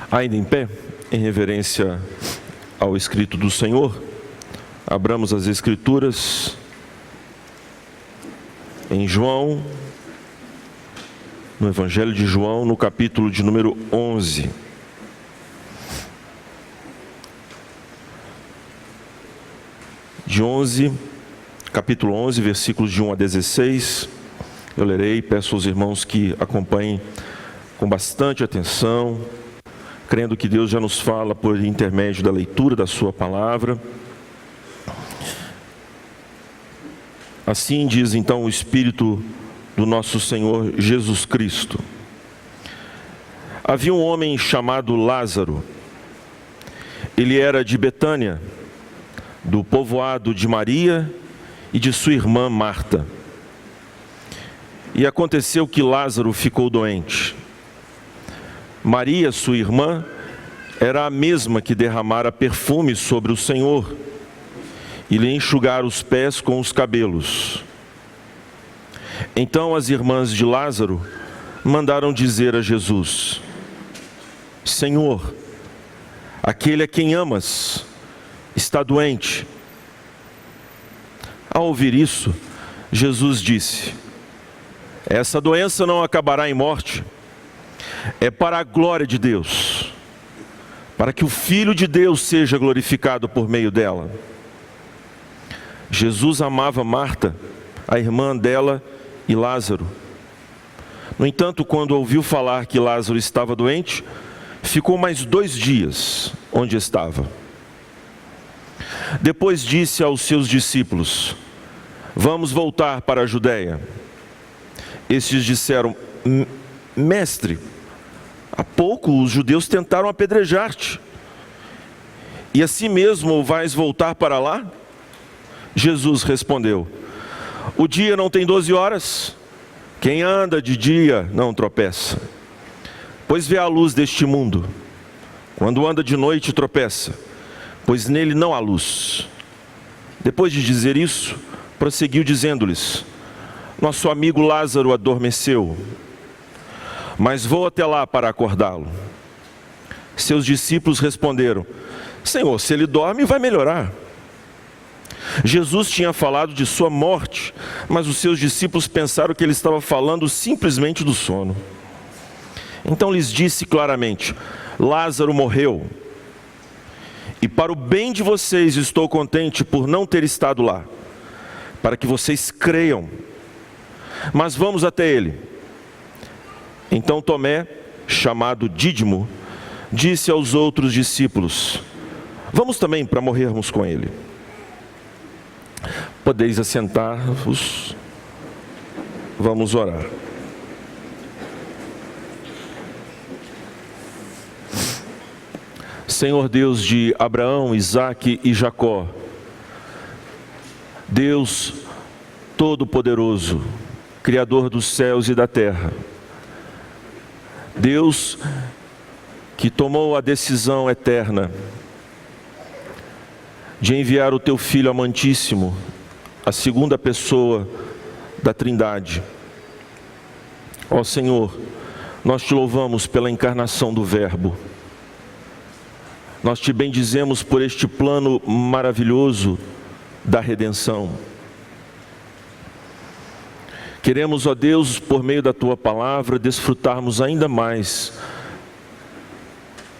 Ainda em pé, em reverência ao escrito do Senhor, abramos as Escrituras em João, no Evangelho de João, no capítulo de número 11. Capítulo 11, versículos de 1 a 16. Eu lerei e peço aos irmãos que acompanhem com bastante atenção, crendo que Deus já nos fala por intermédio da leitura da sua palavra. Assim diz então o Espírito do nosso Senhor Jesus Cristo. Havia um homem chamado Lázaro. Ele era de Betânia, do povoado de Maria e de sua irmã Marta. E aconteceu que Lázaro ficou doente. Maria, sua irmã, era a mesma que derramara perfume sobre o Senhor e lhe enxugara os pés com os cabelos. Então as irmãs de Lázaro mandaram dizer a Jesus: Senhor, aquele a quem amas está doente. Ao ouvir isso, Jesus disse: essa doença não acabará em morte. É para a glória de Deus, para que o Filho de Deus seja glorificado por meio dela. Jesus amava Marta, a irmã dela, e Lázaro. No entanto, quando ouviu falar que Lázaro estava doente, ficou mais 2 dias onde estava. Depois disse aos seus discípulos: vamos voltar para a Judéia. Estes disseram: Mestre, há pouco os judeus tentaram apedrejar-te, e assim mesmo vais voltar para lá? Jesus respondeu: o dia não tem 12 horas? Quem anda de dia não tropeça, pois vê a luz deste mundo. Quando anda de noite tropeça, pois nele não há luz. Depois de dizer isso, prosseguiu dizendo-lhes: nosso amigo Lázaro adormeceu, mas vou até lá para acordá-lo. Seus discípulos responderam: Senhor, se ele dorme, vai melhorar. Jesus tinha falado de sua morte, mas os seus discípulos pensaram que ele estava falando simplesmente do sono. Então lhes disse claramente: Lázaro morreu, e para o bem de vocês estou contente por não ter estado lá, para que vocês creiam. Mas vamos até ele. Então Tomé, chamado Dídimo, disse aos outros discípulos: vamos também para morrermos com ele. Podeis assentar-vos, vamos orar. Senhor Deus de Abraão, Isaque e Jacó, Deus Todo-Poderoso, Criador dos céus e da terra, Deus que tomou a decisão eterna de enviar o Teu Filho amantíssimo, a segunda pessoa da Trindade. Ó Senhor, nós Te louvamos pela encarnação do Verbo. Nós Te bendizemos por este plano maravilhoso da redenção. Queremos, ó Deus, por meio da Tua palavra, desfrutarmos ainda mais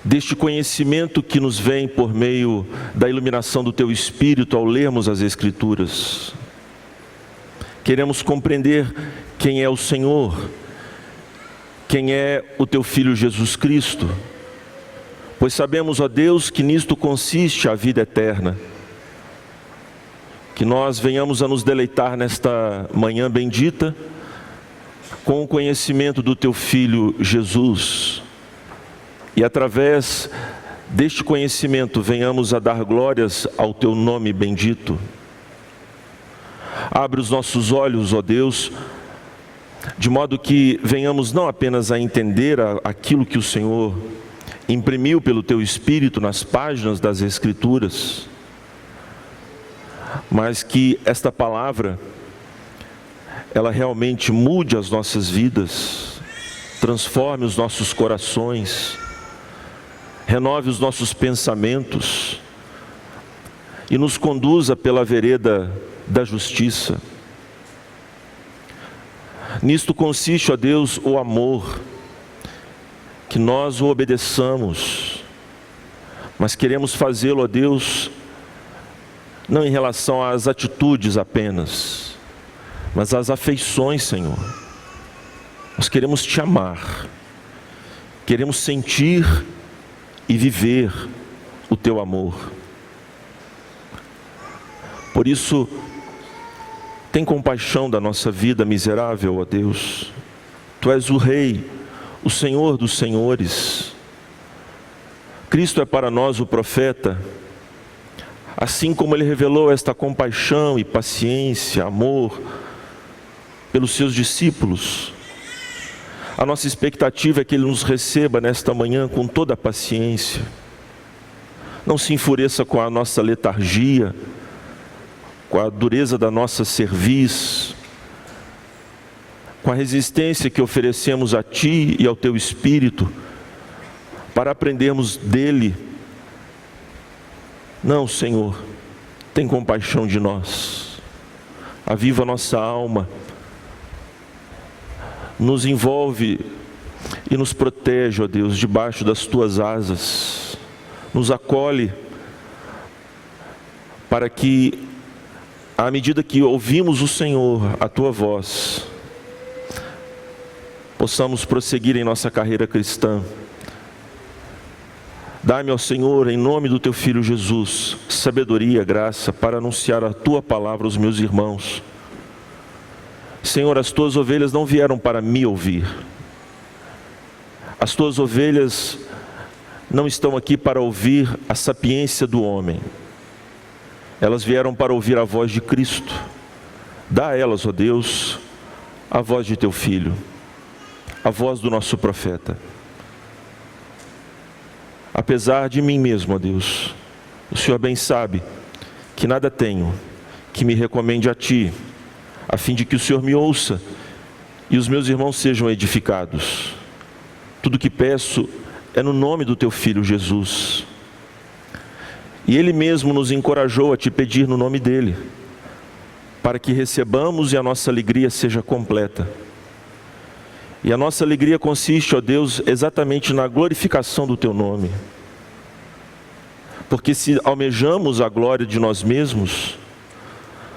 deste conhecimento que nos vem por meio da iluminação do Teu Espírito ao lermos as Escrituras. Queremos compreender quem é o Senhor, quem é o Teu Filho Jesus Cristo, pois sabemos, ó Deus, que nisto consiste a vida eterna. Que nós venhamos a nos deleitar nesta manhã bendita com o conhecimento do Teu Filho Jesus, e através deste conhecimento venhamos a dar glórias ao Teu nome bendito. Abre os nossos olhos, ó Deus, de modo que venhamos não apenas a entender aquilo que o Senhor imprimiu pelo Teu Espírito nas páginas das Escrituras, mas que esta palavra, ela realmente mude as nossas vidas, transforme os nossos corações, renove os nossos pensamentos e nos conduza pela vereda da justiça. Nisto consiste, ó Deus, o amor, que nós o obedeçamos, mas queremos fazê-lo, ó Deus, não em relação às atitudes apenas, mas às afeições, Senhor. Nós queremos te amar, queremos sentir e viver o teu amor. Por isso, tem compaixão da nossa vida miserável, ó Deus. Tu és o Rei, o Senhor dos senhores. Cristo é para nós o profeta. Assim como Ele revelou esta compaixão e paciência, amor pelos seus discípulos, a nossa expectativa é que Ele nos receba nesta manhã com toda a paciência. Não se enfureça com a nossa letargia, com a dureza da nossa cerviz, com a resistência que oferecemos a Ti e ao Teu Espírito, para aprendermos dEle. Não, Senhor, tem compaixão de nós, aviva nossa alma, nos envolve e nos protege, ó Deus, debaixo das Tuas asas, nos acolhe, para que, à medida que ouvimos o Senhor, a Tua voz, possamos prosseguir em nossa carreira cristã. Dá-me, ó Senhor, em nome do Teu Filho Jesus, sabedoria, graça, para anunciar a Tua palavra aos meus irmãos. Senhor, as Tuas ovelhas não vieram para me ouvir. As Tuas ovelhas não estão aqui para ouvir a sapiência do homem. Elas vieram para ouvir a voz de Cristo. Dá a elas, ó Deus, a voz de Teu Filho, a voz do nosso profeta. Apesar de mim mesmo, ó Deus, o Senhor bem sabe que nada tenho que me recomende a Ti, a fim de que o Senhor me ouça e os meus irmãos sejam edificados. Tudo que peço é no nome do Teu Filho Jesus. E Ele mesmo nos encorajou a Te pedir no nome dEle, para que recebamos e a nossa alegria seja completa. E a nossa alegria consiste, ó Deus, exatamente na glorificação do Teu nome. Porque se almejamos a glória de nós mesmos,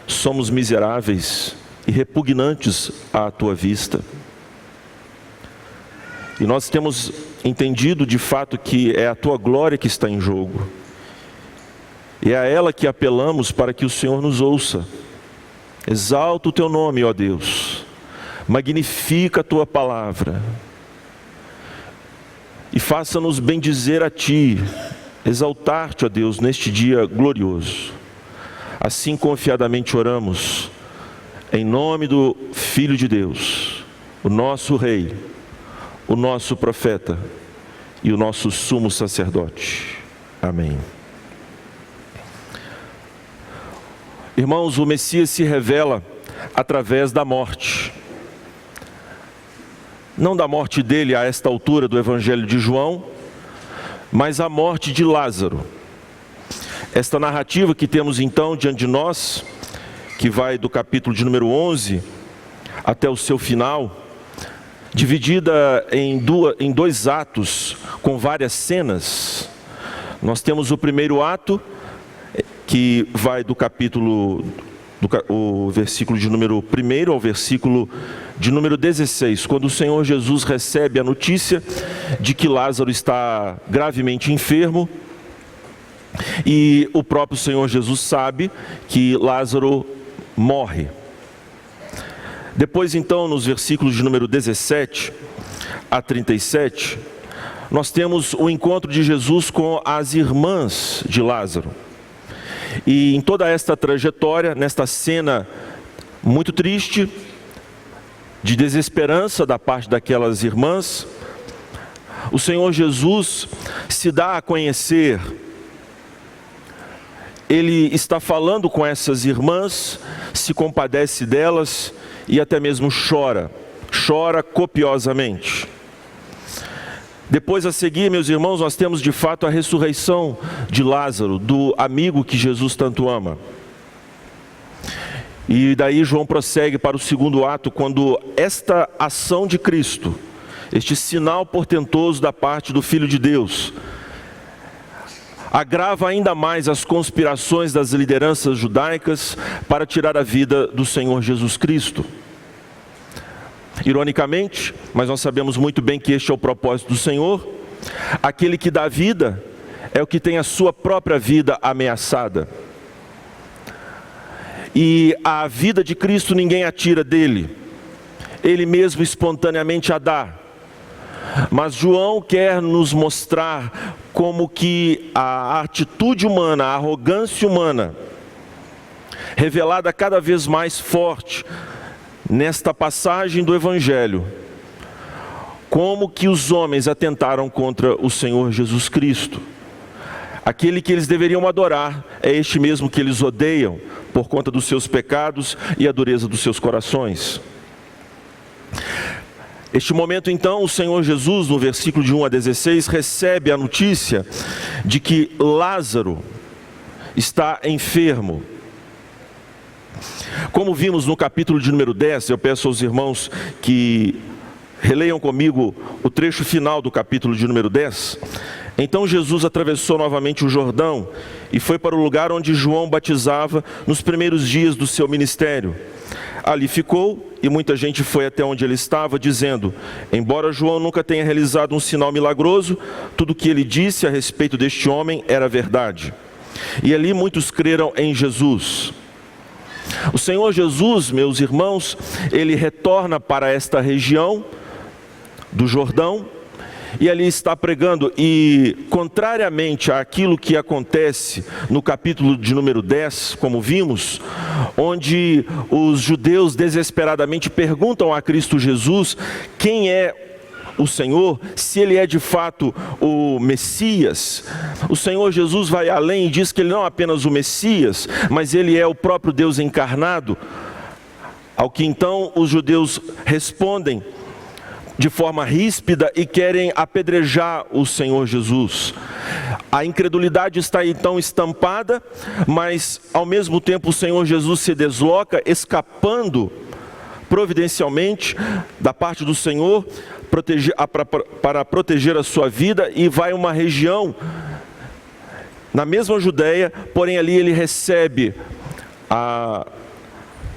somos miseráveis e repugnantes à Tua vista. E nós temos entendido de fato que é a Tua glória que está em jogo. E é a ela que apelamos para que o Senhor nos ouça. Exalta o Teu nome, ó Deus. Magnifica a Tua palavra e faça-nos bendizer a Ti, exaltar-Te, ó Deus, neste dia glorioso. Assim confiadamente oramos, em nome do Filho de Deus, o nosso Rei, o nosso profeta e o nosso sumo sacerdote. Amém. Irmãos, o Messias se revela através da morte. Não da morte dele a esta altura do Evangelho de João, mas a morte de Lázaro. Esta narrativa que temos então diante de nós, que vai do capítulo de número 11 até o seu final, dividida em dois atos com várias cenas. Nós temos o primeiro ato, que vai do capítulo, o versículo de número 1 ao versículo de número 16, quando o Senhor Jesus recebe a notícia de que Lázaro está gravemente enfermo, e o próprio Senhor Jesus sabe que Lázaro morre. Depois então, nos versículos de número 17 a 37, nós temos o encontro de Jesus com as irmãs de Lázaro. E em toda esta trajetória, nesta cena muito triste, de desesperança da parte daquelas irmãs, o Senhor Jesus se dá a conhecer. Ele está falando com essas irmãs, se compadece delas e até mesmo chora copiosamente. Depois a seguir, meus irmãos, nós temos de fato a ressurreição de Lázaro, do amigo que Jesus tanto ama. E daí João prossegue para o segundo ato, quando esta ação de Cristo, este sinal portentoso da parte do Filho de Deus, agrava ainda mais as conspirações das lideranças judaicas para tirar a vida do Senhor Jesus Cristo. Ironicamente, mas nós sabemos muito bem que este é o propósito do Senhor, aquele que dá vida é o que tem a sua própria vida ameaçada. E a vida de Cristo ninguém a tira dele, ele mesmo espontaneamente a dá. Mas João quer nos mostrar como que a atitude humana, a arrogância humana, revelada cada vez mais forte nesta passagem do Evangelho, como que os homens atentaram contra o Senhor Jesus Cristo. Aquele que eles deveriam adorar é este mesmo que eles odeiam, por conta dos seus pecados e a dureza dos seus corações. Este momento então, o Senhor Jesus, no versículo de 1 a 16, recebe a notícia de que Lázaro está enfermo. Como vimos no capítulo de número 10, eu peço aos irmãos que releiam comigo o trecho final do capítulo de número 10. Então Jesus atravessou novamente o Jordão e foi para o lugar onde João batizava nos primeiros dias do seu ministério. Ali ficou e muita gente foi até onde ele estava, dizendo: embora João nunca tenha realizado um sinal milagroso, tudo o que ele disse a respeito deste homem era verdade. E ali muitos creram em Jesus. O Senhor Jesus, meus irmãos, ele retorna para esta região do Jordão, e ali está pregando, e contrariamente àquilo que acontece no capítulo de número 10, como vimos, onde os judeus desesperadamente perguntam a Cristo Jesus quem é o Senhor, se ele é de fato o Messias. O Senhor Jesus vai além e diz que ele não é apenas o Messias, mas ele é o próprio Deus encarnado, ao que então os judeus respondem de forma ríspida e querem apedrejar o Senhor Jesus. A incredulidade está então estampada, mas ao mesmo tempo o Senhor Jesus se desloca, escapando providencialmente da parte do Senhor, para proteger a sua vida, e vai a uma região na mesma Judeia, porém ali ele recebe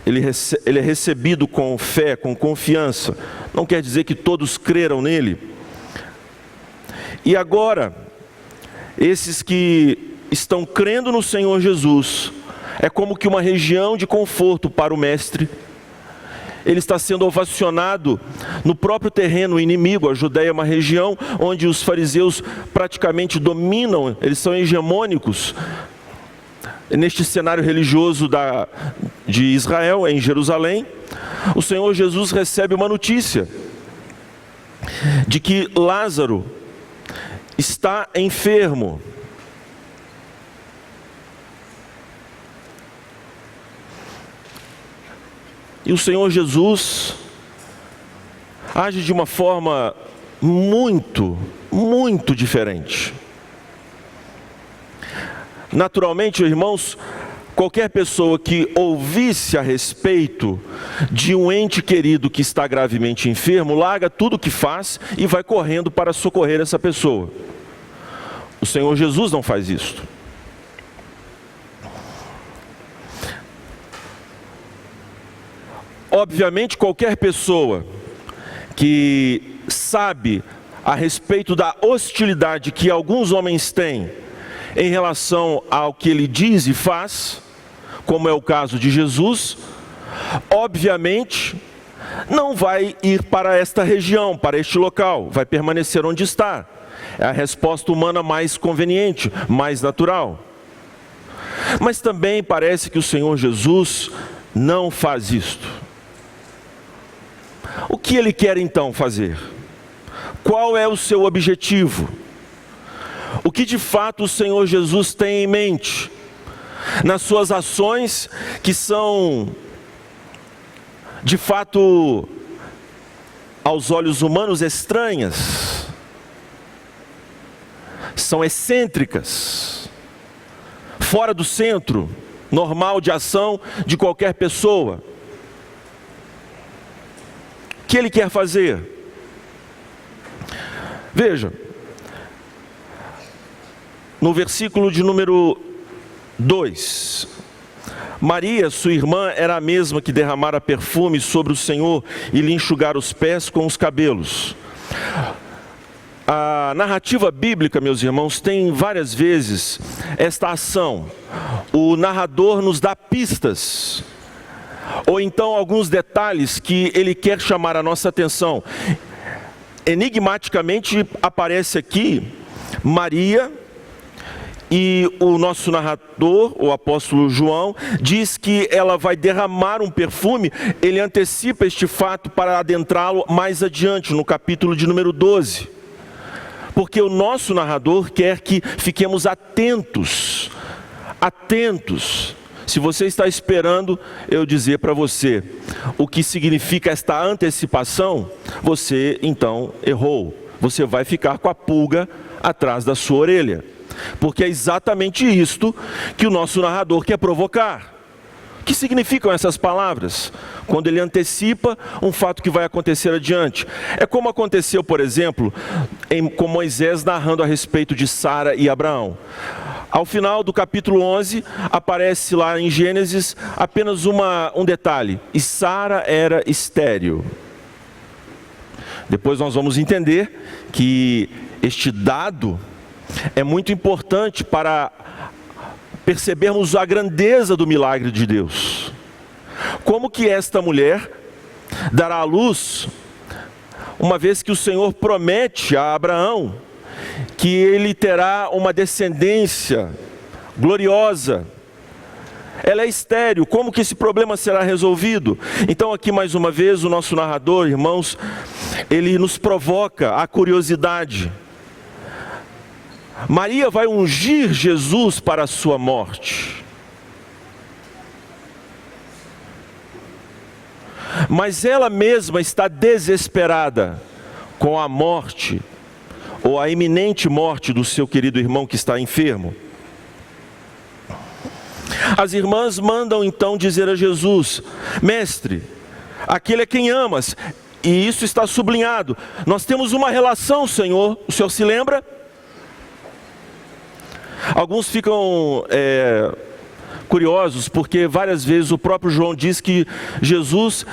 ele é recebido com fé, com confiança. Não quer dizer que todos creram nele. E agora, esses que estão crendo no Senhor Jesus, é como que uma região de conforto para o mestre. Ele está sendo ovacionado no próprio terreno inimigo. A Judeia é uma região onde os fariseus praticamente dominam, eles são hegemônicos neste cenário religioso de Israel, em Jerusalém. O Senhor Jesus recebe uma notícia de que Lázaro está enfermo. E o Senhor Jesus age de uma forma muito, muito diferente. Naturalmente, irmãos, qualquer pessoa que ouvisse a respeito de um ente querido que está gravemente enfermo, larga tudo o que faz e vai correndo para socorrer essa pessoa. O Senhor Jesus não faz isso. Obviamente, qualquer pessoa que sabe a respeito da hostilidade que alguns homens têm em relação ao que ele diz e faz, como é o caso de Jesus, obviamente não vai ir para esta região, para este local, vai permanecer onde está. É a resposta humana mais conveniente, mais natural. Mas também parece que o Senhor Jesus não faz isto. O que ele quer então fazer? Qual é o seu objetivo? O que de fato o Senhor Jesus tem em mente nas suas ações, que são de fato aos olhos humanos estranhas? são excêntricas, fora do centro normal de ação de qualquer pessoa. O que ele quer fazer? Veja, no versículo de número 2, Maria, sua irmã, era a mesma que derramara perfume sobre o Senhor e lhe enxugara os pés com os cabelos. A narrativa bíblica, meus irmãos, tem várias vezes esta ação. O narrador nos dá pistas, ou então alguns detalhes que ele quer chamar a nossa atenção. Enigmaticamente aparece aqui Maria, e o nosso narrador, o apóstolo João, diz que ela vai derramar um perfume. Ele antecipa este fato para adentrá-lo mais adiante, no capítulo de número 12. Porque o nosso narrador quer que fiquemos atentos. Se você está esperando eu dizer para você o que significa esta antecipação, você então errou. Você vai ficar com a pulga atrás da sua orelha. Porque é exatamente isto que o nosso narrador quer provocar. O que significam essas palavras? Quando ele antecipa um fato que vai acontecer adiante. É como aconteceu, por exemplo, com Moisés narrando a respeito de Sara e Abraão. Ao final do capítulo 11, aparece lá em Gênesis apenas um detalhe: e Sara era estéril. Depois nós vamos entender que este dado é muito importante para percebermos a grandeza do milagre de Deus. Como que esta mulher dará à luz, uma vez que o Senhor promete a Abraão que ele terá uma descendência gloriosa. Ela é estéril, como que esse problema será resolvido? Então aqui mais uma vez o nosso narrador, irmãos, ele nos provoca a curiosidade. Maria vai ungir Jesus para a sua morte. Mas ela mesma está desesperada com a morte, ou a iminente morte do seu querido irmão que está enfermo. As irmãs mandam então dizer a Jesus: Mestre, aquele a quem amas, e isso está sublinhado. Nós temos uma relação, Senhor. O Senhor se lembra? Alguns ficam curiosos, porque várias vezes o próprio João diz que Jesus,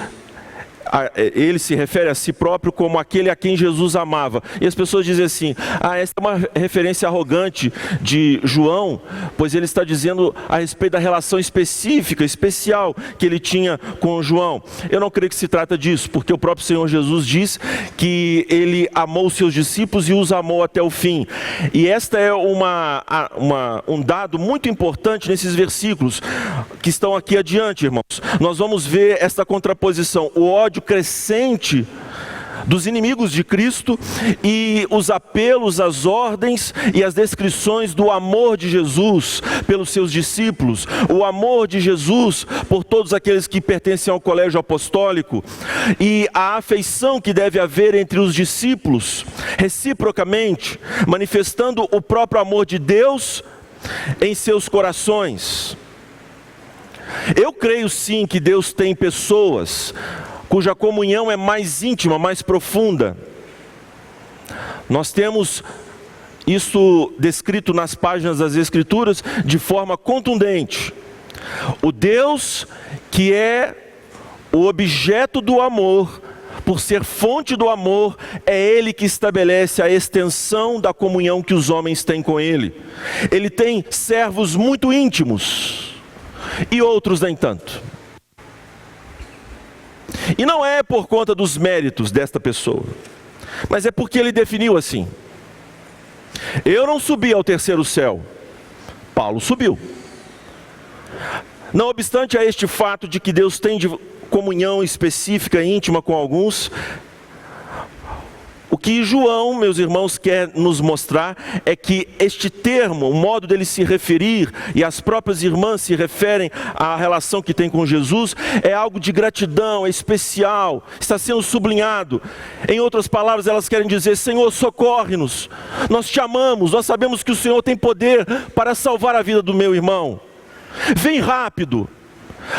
ele se refere a si próprio como aquele a quem Jesus amava. E as pessoas dizem assim: essa é uma referência arrogante de João, pois ele está dizendo a respeito da relação específica, especial que ele tinha com João. Eu não creio que se trata disso, porque o próprio Senhor Jesus diz que ele amou os seus discípulos e os amou até o fim. E esta é um dado muito importante nesses versículos que estão aqui adiante, irmãos. Nós vamos ver esta contraposição, o ódio crescente dos inimigos de Cristo e os apelos, as ordens e as descrições do amor de Jesus pelos seus discípulos, o amor de Jesus por todos aqueles que pertencem ao colégio apostólico, e a afeição que deve haver entre os discípulos, reciprocamente, manifestando o próprio amor de Deus em seus corações. Eu creio sim que Deus tem pessoas cuja comunhão é mais íntima, mais profunda. Nós temos isso descrito nas páginas das Escrituras de forma contundente. O Deus que é o objeto do amor, por ser fonte do amor, é Ele que estabelece a extensão da comunhão que os homens têm com Ele. Ele tem servos muito íntimos e outros nem tanto. E não é por conta dos méritos desta pessoa, mas é porque Ele definiu assim. Eu não subi ao terceiro céu, Paulo subiu. Não obstante a este fato de que Deus tem comunhão específica e íntima com alguns, o que João, meus irmãos, quer nos mostrar é que este termo, o modo dele se referir, e as próprias irmãs se referem à relação que tem com Jesus, é algo de gratidão, é especial, está sendo sublinhado. Em outras palavras, elas querem dizer: Senhor, socorre-nos, nós te amamos, nós sabemos que o Senhor tem poder para salvar a vida do meu irmão. Vem rápido,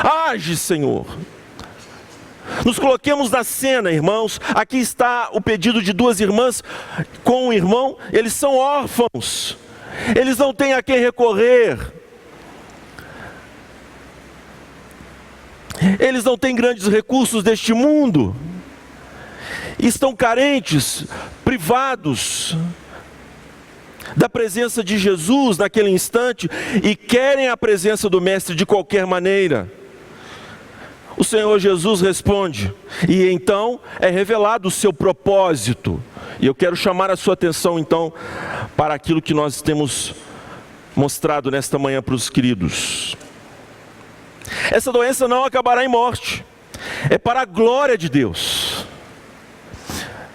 age, Senhor. Nos coloquemos na cena, irmãos. Aqui está o pedido de duas irmãs com um irmão. Eles são órfãos, eles não têm a quem recorrer, eles não têm grandes recursos deste mundo, estão carentes, privados da presença de Jesus naquele instante, e querem a presença do Mestre de qualquer maneira. O Senhor Jesus responde, e então é revelado o seu propósito. E eu quero chamar a sua atenção então para aquilo que nós temos mostrado nesta manhã para os queridos. Essa doença não acabará em morte, é para a glória de Deus.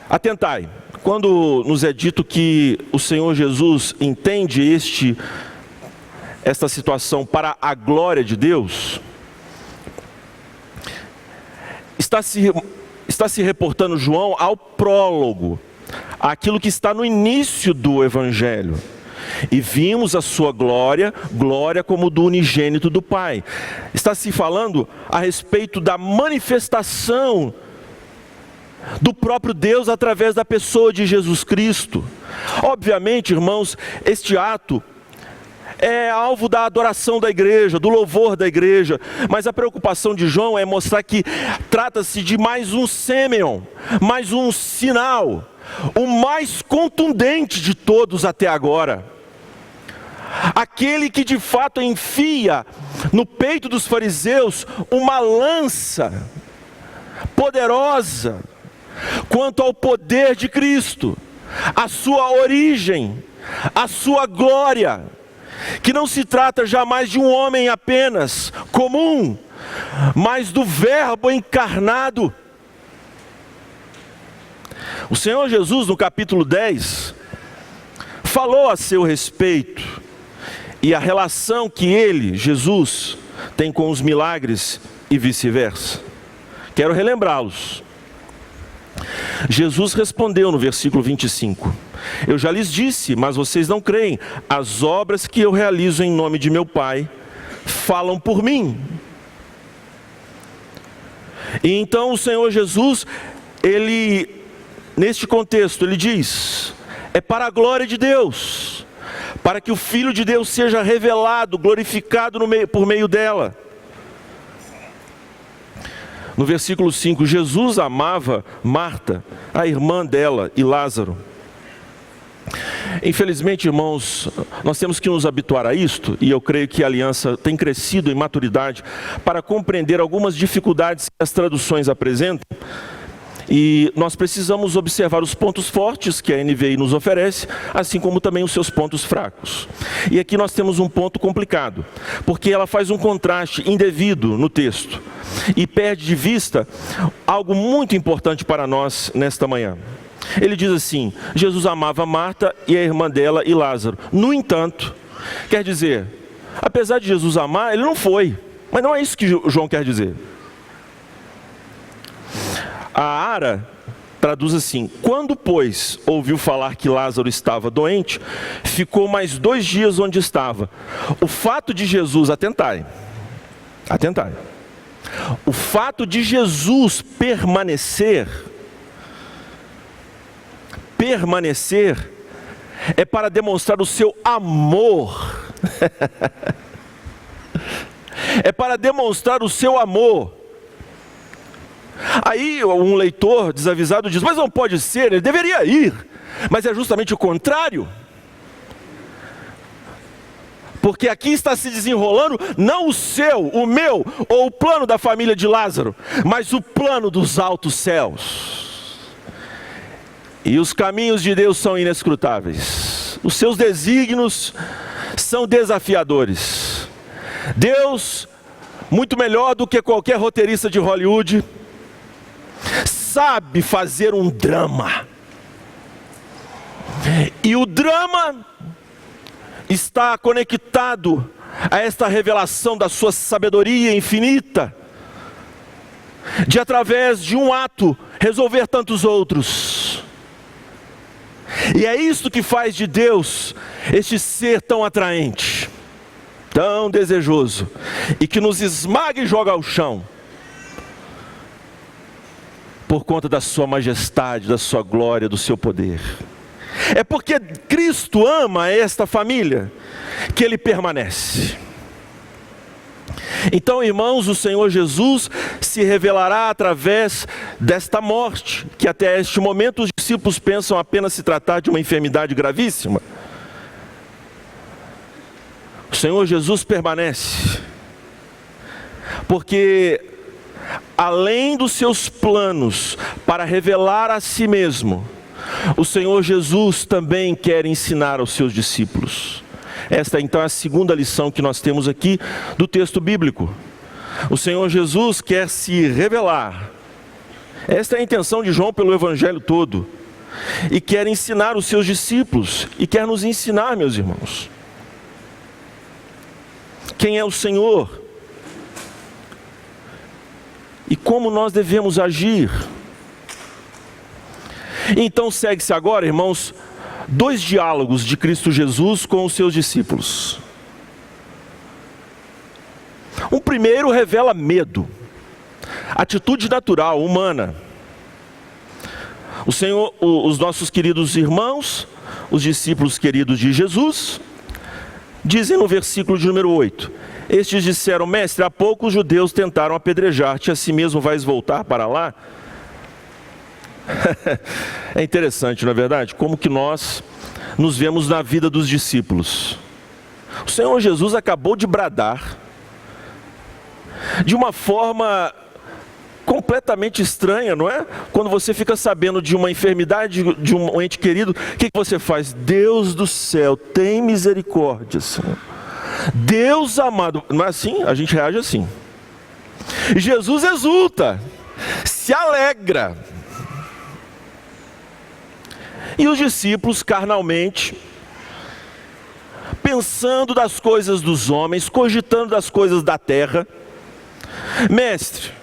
Atentai, quando nos é dito que o Senhor Jesus entende esta situação para a glória de Deus, está se reportando João ao prólogo, aquilo que está no início do Evangelho. E vimos a sua glória, glória como do unigênito do Pai. Está se falando a respeito da manifestação do próprio Deus através da pessoa de Jesus Cristo. Obviamente, irmãos, este ato é alvo da adoração da igreja, do louvor da igreja, mas a preocupação de João é mostrar que trata-se de mais um sêmeon, mais um sinal, o mais contundente de todos até agora. Aquele que de fato enfia no peito dos fariseus uma lança poderosa quanto ao poder de Cristo, a sua origem, a sua glória, que não se trata jamais de um homem apenas comum, mas do Verbo encarnado. O Senhor Jesus, no capítulo 10, falou a seu respeito, e a relação que ele, Jesus, tem com os milagres e vice-versa. Quero relembrá-los. Jesus respondeu no versículo 25: eu já lhes disse, mas vocês não creem. As obras que eu realizo em nome de meu Pai falam por mim. E então o Senhor Jesus, neste contexto, ele diz: é para a glória de Deus, para que o Filho de Deus seja revelado, glorificado por meio dela. No versículo 5, Jesus amava Marta, a irmã dela, e Lázaro. Infelizmente, irmãos, nós temos que nos habituar a isto, e eu creio que a aliança tem crescido em maturidade para compreender algumas dificuldades que as traduções apresentam, e nós precisamos observar os pontos fortes que a NVI nos oferece, assim como também os seus pontos fracos. E aqui nós temos um ponto complicado, porque ela faz um contraste indevido no texto, e perde de vista algo muito importante para nós nesta manhã. Ele diz assim: Jesus amava Marta e a irmã dela e Lázaro. No entanto, quer dizer, apesar de Jesus amar, ele não foi. Mas não é isso que João quer dizer. A Ara traduz assim: quando, pois, ouviu falar que Lázaro estava doente, ficou mais 2 dias onde estava. O fato de Jesus, atentai, o fato de Jesus permanecer é para demonstrar o seu amor. É para demonstrar o seu amor. Aí um leitor desavisado diz: mas não pode ser, ele deveria ir. Mas é justamente o contrário. Porque aqui está se desenrolando não o seu, o meu, ou o plano da família de Lázaro, mas o plano dos altos céus. E os caminhos de Deus são inescrutáveis. Os seus desígnios são desafiadores. Deus, muito melhor do que qualquer roteirista de Hollywood, sabe fazer um drama. E o drama está conectado a esta revelação da sua sabedoria infinita, de através de um ato resolver tantos outros. E é isso que faz de Deus este ser tão atraente, tão desejoso, e que nos esmaga e joga ao chão, por conta da sua majestade, da sua glória, do seu poder. É porque Cristo ama esta família que Ele permanece. Então, irmãos, o Senhor Jesus se revelará através desta morte, que até este momento os discípulos pensam apenas se tratar de uma enfermidade gravíssima. O Senhor Jesus permanece, porque além dos seus planos para revelar a si mesmo, o Senhor Jesus também quer ensinar aos seus discípulos. Esta então é a segunda lição que nós temos aqui do texto bíblico. O Senhor Jesus quer se revelar. Esta é a intenção de João pelo Evangelho todo. E quer ensinar os seus discípulos. E quer nos ensinar, meus irmãos. Quem é o Senhor? E como nós devemos agir? Então segue-se agora, irmãos, 2 diálogos de Cristo Jesus com os seus discípulos. O primeiro revela medo, atitude natural, humana. O Senhor, os nossos queridos irmãos, os discípulos queridos de Jesus, dizem no versículo de número 8: estes disseram: mestre, há pouco os judeus tentaram apedrejar-te, assim mesmo vais voltar para lá? É interessante, não é verdade? Como que nós nos vemos na vida dos discípulos. O Senhor Jesus acabou de bradar, de uma forma completamente estranha, não é? Quando você fica sabendo de uma enfermidade de um ente querido, o que você faz? Deus do céu, tem misericórdia, Senhor. Deus amado, não é assim? A gente reage assim. Jesus exulta, se alegra. E os discípulos, carnalmente, pensando das coisas dos homens, cogitando das coisas da terra: mestre,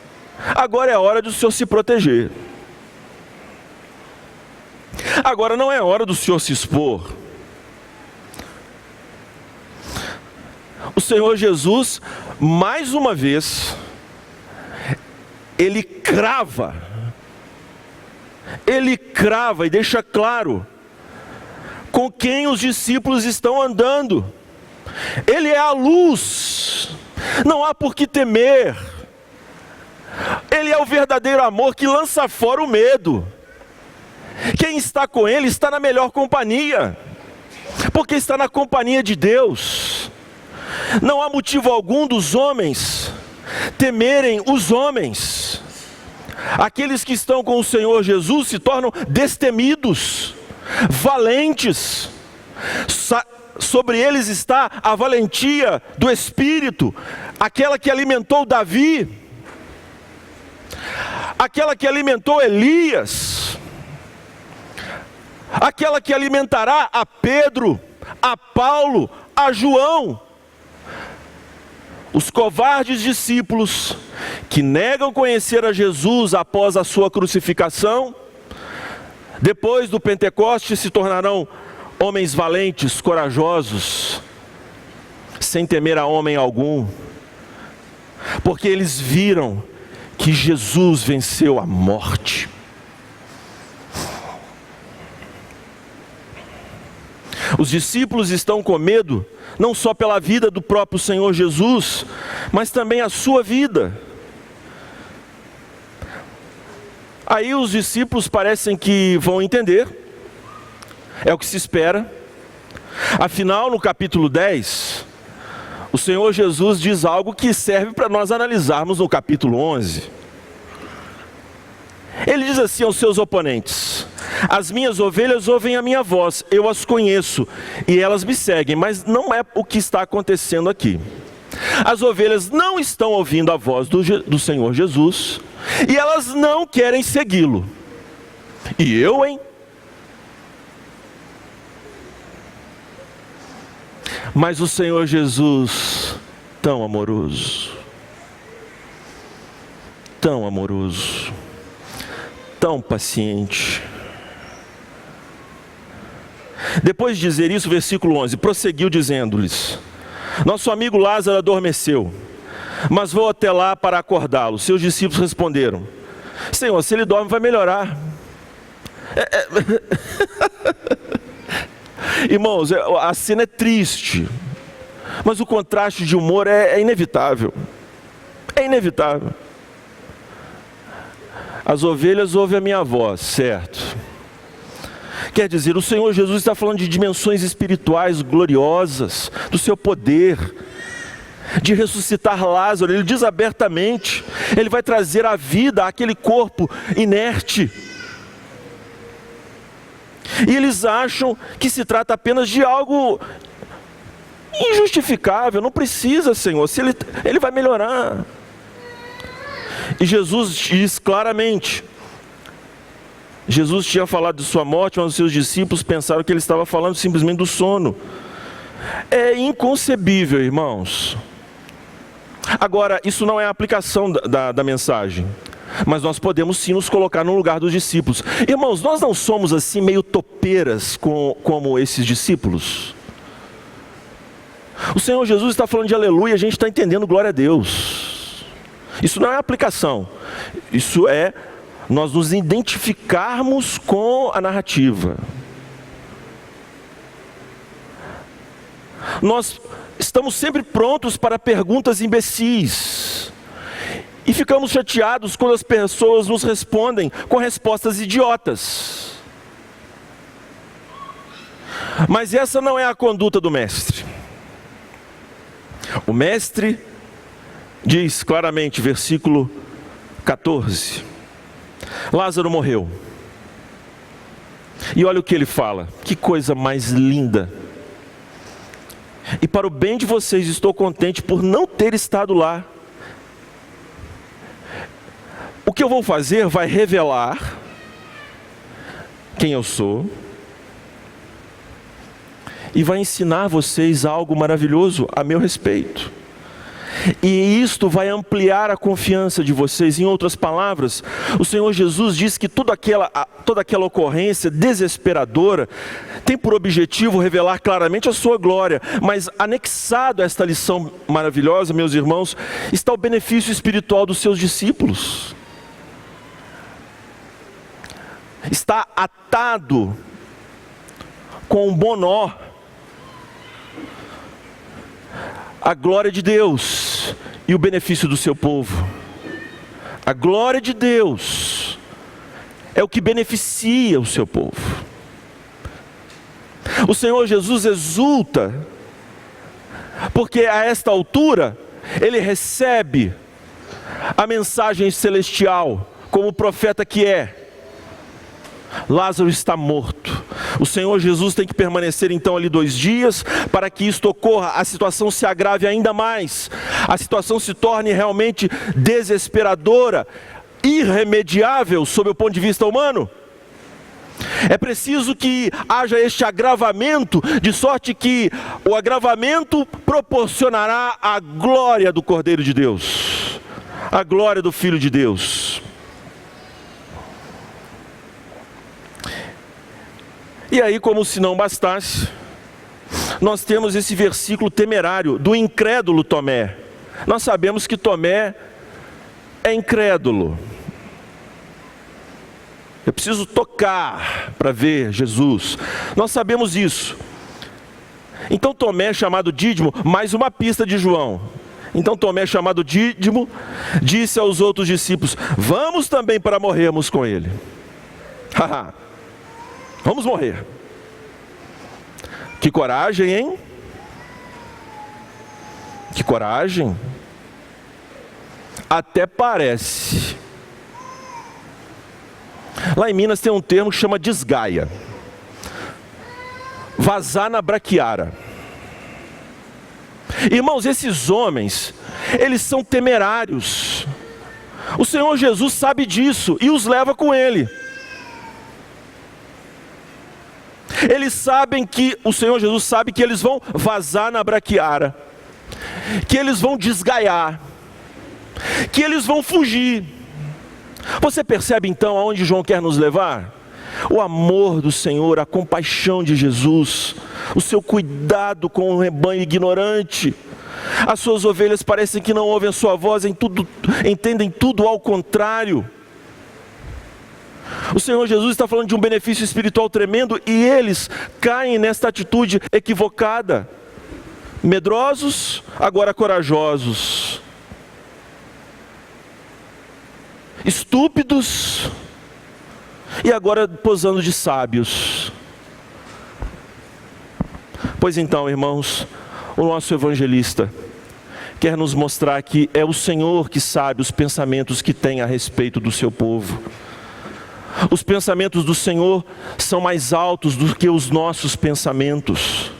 agora é hora do Senhor se proteger. Agora não é hora do Senhor se expor. O Senhor Jesus, mais uma vez, Ele crava e deixa claro com quem os discípulos estão andando. Ele é a luz, não há por que temer. Ele é o verdadeiro amor que lança fora o medo. Quem está com Ele está na melhor companhia, porque está na companhia de Deus. Não há motivo algum dos homens temerem os homens. Aqueles que estão com o Senhor Jesus se tornam destemidos, valentes. Sobre eles está a valentia do Espírito, aquela que alimentou Davi, aquela que alimentou Elias, aquela que alimentará a Pedro, a Paulo, a João. Os covardes discípulos que negam conhecer a Jesus após a sua crucificação, depois do Pentecostes se tornarão homens valentes, corajosos, sem temer a homem algum, porque eles viram que Jesus venceu a morte. Os discípulos estão com medo, não só pela vida do próprio Senhor Jesus, mas também a sua vida. Aí os discípulos parecem que vão entender, é o que se espera. Afinal, no capítulo 10, o Senhor Jesus diz algo que serve para nós analisarmos no capítulo 11. Ele diz assim aos seus oponentes: as minhas ovelhas ouvem a minha voz, eu as conheço e elas me seguem. Mas não é o que está acontecendo aqui. As ovelhas não estão ouvindo a voz do Senhor Jesus e elas não querem segui-lo. E eu, hein? Mas o Senhor Jesus, tão amoroso, tão paciente. Depois de dizer isso, versículo 11, prosseguiu dizendo-lhes: nosso amigo Lázaro adormeceu, mas vou até lá para acordá-lo. Seus discípulos responderam: Senhor, se ele dorme vai melhorar. Irmãos, a cena é triste, mas o contraste de humor é inevitável. É inevitável. As ovelhas ouvem a minha voz, certo? Quer dizer, o Senhor Jesus está falando de dimensões espirituais gloriosas, do seu poder, de ressuscitar Lázaro. Ele diz abertamente, ele vai trazer a vida àquele corpo inerte. E eles acham que se trata apenas de algo injustificável. Não precisa, Senhor, se ele vai melhorar. E Jesus diz claramente, Jesus tinha falado de sua morte, mas os seus discípulos pensaram que ele estava falando simplesmente do sono. É inconcebível, irmãos. Agora, isso não é a aplicação da mensagem, mas nós podemos sim nos colocar no lugar dos discípulos. Irmãos, nós não somos assim meio topeiras como esses discípulos. O Senhor Jesus está falando de aleluia, a gente está entendendo glória a Deus. Isso não é aplicação, isso é nós nos identificarmos com a narrativa. Nós estamos sempre prontos para perguntas imbecis. E ficamos chateados quando as pessoas nos respondem com respostas idiotas. Mas essa não é a conduta do mestre. O mestre diz claramente, versículo 14: Lázaro morreu. E olha o que ele fala, que coisa mais linda. E para o bem de vocês, estou contente por não ter estado lá. O que eu vou fazer vai revelar quem eu sou e vai ensinar vocês algo maravilhoso a meu respeito. E isto vai ampliar a confiança de vocês. Em outras palavras, o Senhor Jesus diz que toda aquela ocorrência desesperadora tem por objetivo revelar claramente a sua glória. Mas anexado a esta lição maravilhosa, meus irmãos, está o benefício espiritual dos seus discípulos. Está atado com um bom nó a glória de Deus e o benefício do seu povo. A glória de Deus é o que beneficia o seu povo. O Senhor Jesus exulta, porque a esta altura, ele recebe a mensagem celestial, como profeta que é. Lázaro está morto. O Senhor Jesus tem que permanecer então ali 2 dias, para que isto ocorra, a situação se agrave ainda mais, a situação se torne realmente desesperadora, irremediável sob o ponto de vista humano. É preciso que haja este agravamento, de sorte que o agravamento proporcionará a glória do Cordeiro de Deus, a glória do Filho de Deus. E aí, como se não bastasse, nós temos esse versículo temerário do incrédulo Tomé. Nós sabemos que Tomé é incrédulo. Eu preciso tocar para ver Jesus. Nós sabemos isso. Então Tomé, chamado Dídimo, mais uma pista de João. Então Tomé, chamado Dídimo, disse aos outros discípulos: vamos também para morrermos com ele. Haha. Vamos morrer. Que coragem, hein? Que coragem. Até parece. Lá em Minas tem um termo que chama desgaia. Vazar na braquiara. Irmãos, esses homens, eles são temerários. O Senhor Jesus sabe disso e os leva com ele. Eles sabem que, o Senhor Jesus sabe que eles vão vazar na braquiara, que eles vão desgaiar, que eles vão fugir. Você percebe então aonde João quer nos levar? O amor do Senhor, a compaixão de Jesus, o seu cuidado com o rebanho ignorante. As suas ovelhas parecem que não ouvem a sua voz, entendem tudo ao contrário. O Senhor Jesus está falando de um benefício espiritual tremendo e eles caem nesta atitude equivocada. Medrosos, agora corajosos. Estúpidos e agora posando de sábios. Pois então, irmãos, o nosso evangelista quer nos mostrar que é o Senhor que sabe os pensamentos que tem a respeito do seu povo. Os pensamentos do Senhor são mais altos do que os nossos pensamentos.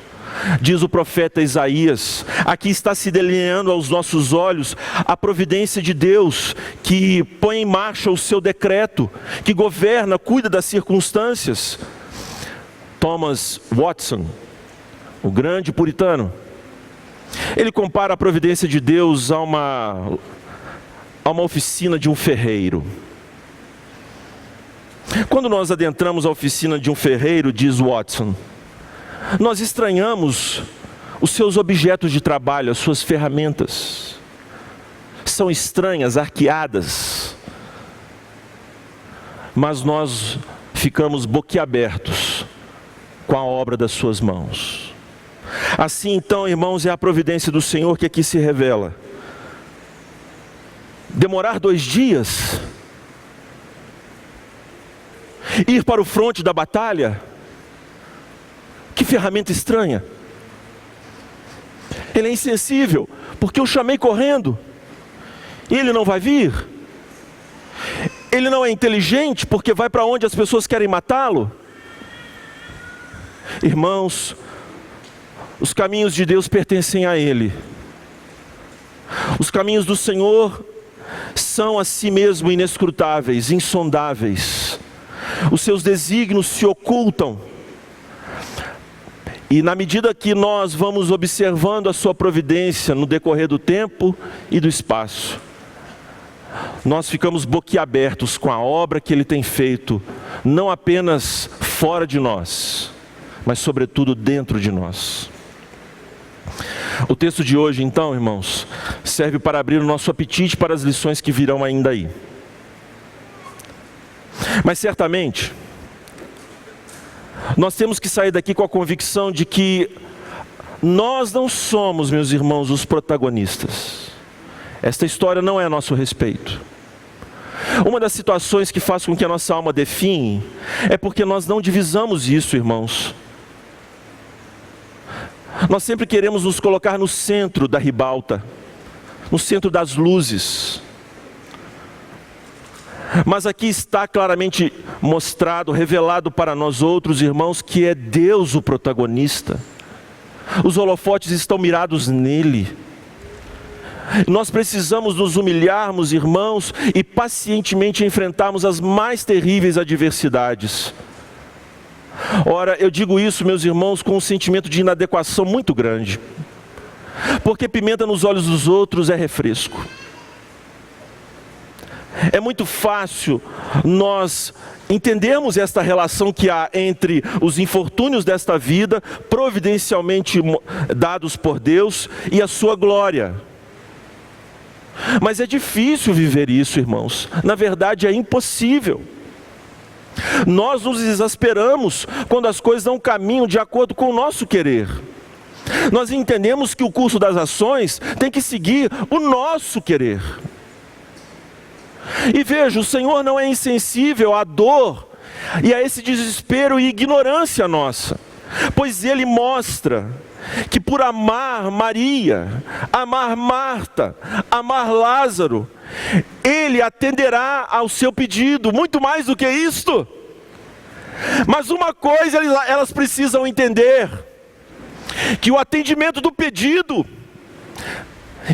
Diz o profeta Isaías, aqui está se delineando aos nossos olhos a providência de Deus, que põe em marcha o seu decreto, que governa, cuida das circunstâncias. Thomas Watson, o grande puritano, ele compara a providência de Deus a uma oficina de um ferreiro. Quando nós adentramos a oficina de um ferreiro, diz Watson, nós estranhamos os seus objetos de trabalho, as suas ferramentas. São estranhas, arqueadas. Mas nós ficamos boquiabertos com a obra das suas mãos. Assim então, irmãos, é a providência do Senhor que aqui se revela. Demorar 2 dias, ir para o fronte da batalha, que ferramenta estranha. Ele é insensível, porque eu chamei correndo, e ele não vai vir. Ele não é inteligente, porque vai para onde as pessoas querem matá-lo. Irmãos, os caminhos de Deus pertencem a Ele. Os caminhos do Senhor são a si mesmo inescrutáveis, insondáveis. Os seus desígnios se ocultam. E na medida que nós vamos observando a sua providência no decorrer do tempo e do espaço, nós ficamos boquiabertos com a obra que Ele tem feito, não apenas fora de nós, mas sobretudo dentro de nós. O texto de hoje, então, irmãos, serve para abrir o nosso apetite para as lições que virão ainda aí. Mas certamente, nós temos que sair daqui com a convicção de que nós não somos, meus irmãos, os protagonistas. Esta história não é a nosso respeito. Uma das situações que faz com que a nossa alma define é porque nós não divisamos isso, irmãos. Nós sempre queremos nos colocar no centro da ribalta, no centro das luzes. Mas aqui está claramente mostrado, revelado para nós outros, irmãos, que é Deus o protagonista. Os holofotes estão mirados nele. Nós precisamos nos humilharmos, irmãos, e pacientemente enfrentarmos as mais terríveis adversidades. Ora, eu digo isso, meus irmãos, com um sentimento de inadequação muito grande. Porque pimenta nos olhos dos outros é refresco. É muito fácil nós entendermos esta relação que há entre os infortúnios desta vida, providencialmente dados por Deus, e a sua glória. Mas é difícil viver isso, irmãos. Na verdade, é impossível. Nós nos exasperamos quando as coisas não caminham de acordo com o nosso querer. Nós entendemos que o curso das ações tem que seguir o nosso querer. E veja, o Senhor não é insensível à dor e a esse desespero e ignorância nossa, pois Ele mostra que por amar Maria, amar Marta, amar Lázaro, Ele atenderá ao seu pedido, muito mais do que isto. Mas uma coisa elas precisam entender, que o atendimento do pedido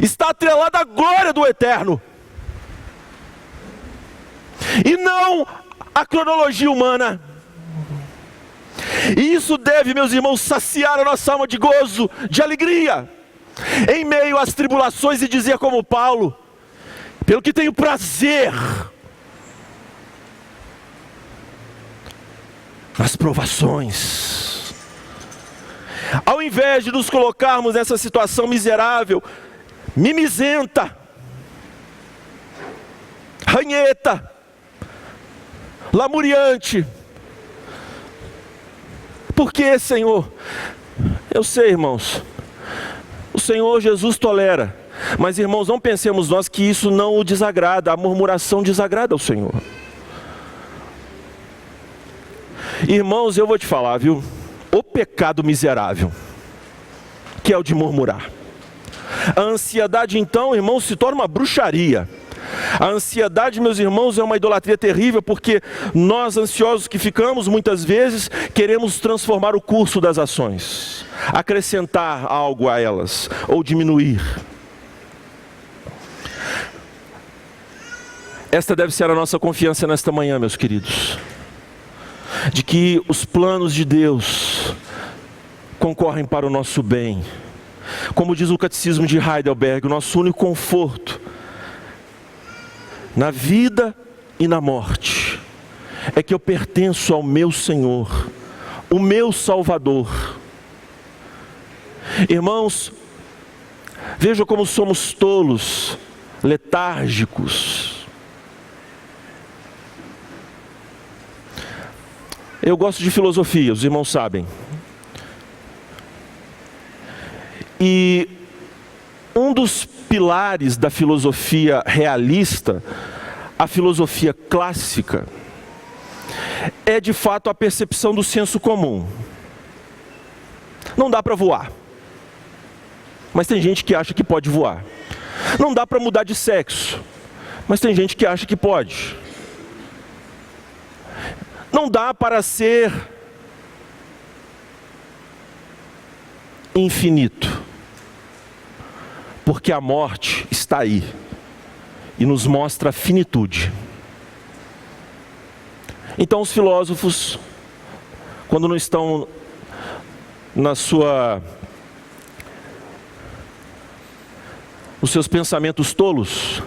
está atrelado à glória do Eterno, e não à cronologia humana. E isso deve, meus irmãos, saciar a nossa alma de gozo, de alegria, em meio às tribulações, e dizer como Paulo: pelo que tenho prazer nas provações. Ao invés de nos colocarmos nessa situação miserável, mimizenta, ranheta, lamuriante. Por que, Senhor? Eu sei, irmãos, o Senhor Jesus tolera, mas, irmãos, não pensemos nós que isso não o desagrada. A murmuração desagrada ao Senhor. Irmãos, eu vou te falar, viu? O pecado miserável, que é o de murmurar. A ansiedade, então, irmãos, se torna uma bruxaria. A ansiedade, meus irmãos, é uma idolatria terrível, porque nós, ansiosos que ficamos, muitas vezes, queremos transformar o curso das ações, acrescentar algo a elas, ou diminuir. Esta deve ser a nossa confiança nesta manhã, meus queridos, de que os planos de Deus concorrem para o nosso bem. Como diz o Catecismo de Heidelberg, o nosso único conforto na vida e na morte é que eu pertenço ao meu Senhor, o meu Salvador. Irmãos, vejam como somos tolos, letárgicos. Eu gosto de filosofia, os irmãos sabem. E um dos pilares da filosofia realista, a filosofia clássica, é de fato a percepção do senso comum. Não dá para voar, mas tem gente que acha que pode voar. Não dá para mudar de sexo, mas tem gente que acha que pode. Não dá para ser infinito, porque a morte está aí e nos mostra a finitude. Então os filósofos, quando não estão os seus pensamentos tolos,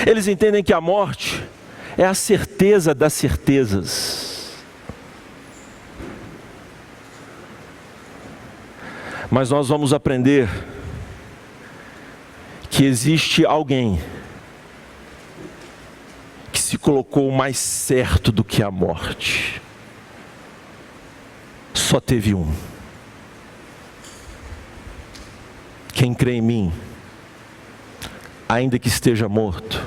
eles entendem que a morte é a certeza das certezas. Mas nós vamos aprender que existe alguém que se colocou mais certo do que a morte. Só teve um. Quem crê em mim, ainda que esteja morto,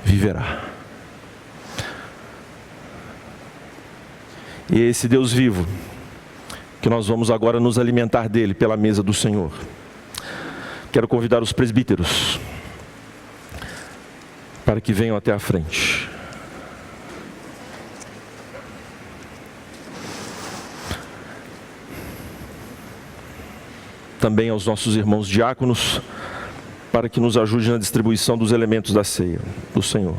viverá. E esse Deus vivo, que nós vamos agora nos alimentar dele pela mesa do Senhor. Quero convidar os presbíteros para que venham até a frente. Também aos nossos irmãos diáconos, para que nos ajude na distribuição dos elementos da ceia do Senhor.